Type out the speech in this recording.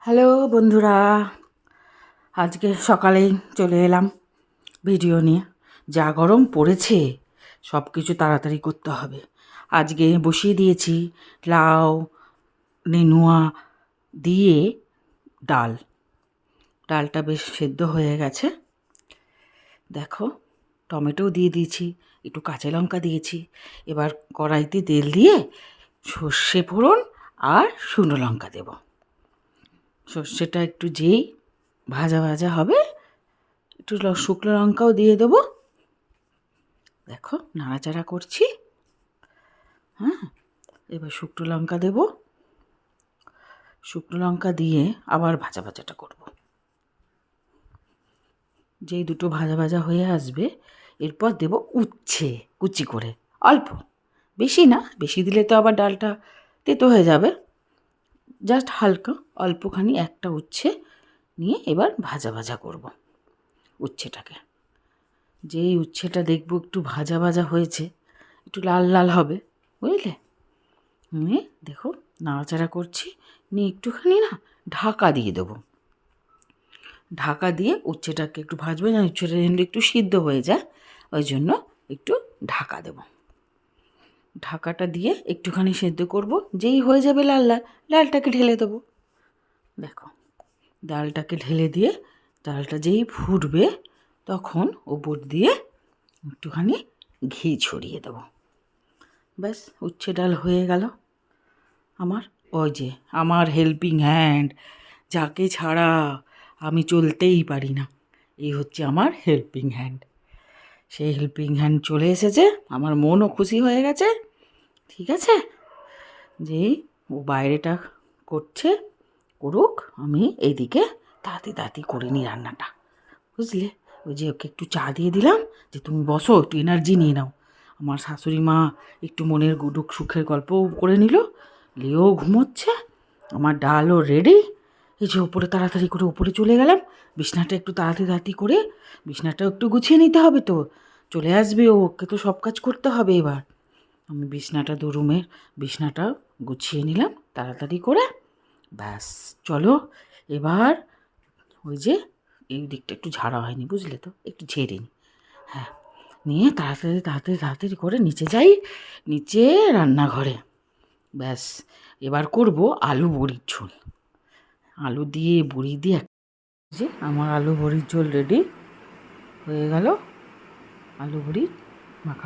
Hello বন্ধুরা, আজকে সকালেই চলে এলাম ভিডিও নিয়ে। যা গরম পড়েছে, সব কিছু তাড়াতাড়ি করতে হবে। আজকে বসিয়ে দিয়েছি লাউ নেনুয়া দিয়ে ডালটা বেশ সেদ্ধ হয়ে গেছে। দেখো, টমেটোও দিয়ে দিয়েছি, একটু কাঁচা লঙ্কা দিয়েছি। এবার কড়াইতে তেল দিয়ে সর্ষে ফোড়ন আর শুকনো লঙ্কা দেব। সর্ষেটা একটু যেই ভাজা ভাজা হবে, একটু শুকনো লঙ্কাও দিয়ে দেবো। দেখো, নাড়াচাড়া করছি। হ্যাঁ, এবার শুকনো লঙ্কা দেব। শুকনো লঙ্কা দিয়ে আবার ভাজা ভাজাটা করব। যেই দুটো ভাজা ভাজা হয়ে আসবে, এরপর দেব উচ্ছে কুচি করে, অল্প, বেশি না। বেশি দিলে তো আবার ডালটা তেতো হয়ে যাবে। জাস্ট হালকা অল্পখানি একটা উচ্ছে নিয়ে এবার ভাজা ভাজা করব উচ্ছেটাকে। যেই উচ্ছেটা দেখব একটু ভাজা ভাজা হয়েছে, একটু লাল লাল হবে, বুঝলে? নিয়ে দেখো নাড়াচাড়া করছি, নিয়ে একটুখানি না ঢাকা দিয়ে দেবো। ঢাকা দিয়ে উচ্ছেটাকে একটু ভাজবে, না উচ্ছেটা যেন একটু সিদ্ধ হয়ে যায়, ওই জন্য একটু ঢাকা দেব। ঢাকাটা দিয়ে একটুখানি সেদ্ধ করব। যেই হয়ে যাবে লাল লাল, ডালটাকে ঢেলে দেবো। দেখো, ডালটাকে ঢেলে দিয়ে ডালটা যেই ফুটবে, তখন ওপর দিয়ে একটুখানি ঘি ছড়িয়ে দেবো। ব্যাস, উচ্ছে ডাল হয়ে গেল আমার। ওই যে আমার হেল্পিং হ্যান্ড, যাকে ছাড়া আমি চলতেই পারি না, এই হচ্ছে আমার হেল্পিং হ্যান্ড। সেই হেল্পিং হ্যান্ড চলে এসেছে, আমার মনও খুশি হয়ে গেছে। ঠিক আছে, যেই ও বাইরেটা করছে করুক, আমি এইদিকে তাড়াতাড়ি করে নিই রান্নাটা, বুঝলে? ওই যে ওকে একটু চা দিয়ে দিলাম, যে তুমি বসো, একটু এনার্জি নিয়ে নাও। আমার শাশুড়ি মা একটু মনের দুঃখ সুখের গল্পও করে নিল, লিও ঘুমোচ্ছে। আমার ডালও রেডি। এই যে ওপরে তাড়াতাড়ি করে ওপরে চলে গেলাম, বিছনাটা একটু তাড়াতাড়ি করে, বিছনাটাও একটু গুছিয়ে নিতে হবে তো, চলে আসবে ও, ওকে তো সব কাজ করতে হবে এবার। আমি বিছনাটা, 2 রুমের বিছনাটা গুছিয়ে নিলাম তাড়াতাড়ি করে। ব্যাস, চলো এবার ওই যে এই দিকটা একটু ঝাড়া হয়নি, বুঝলে তো, একটু ঝেড়ে নিই। হ্যাঁ, নিয়ে তাড়াতাড়ি করে নিচে যাই, নিচে রান্নাঘরে। ব্যাস, এবার করব আলু বড়ির ঝোল। আলু দিয়ে বড়ি দিয়ে, যে আমার আলু বড়ির ঝোল রেডি হয়ে গেল। আলু বড়ি মাখা।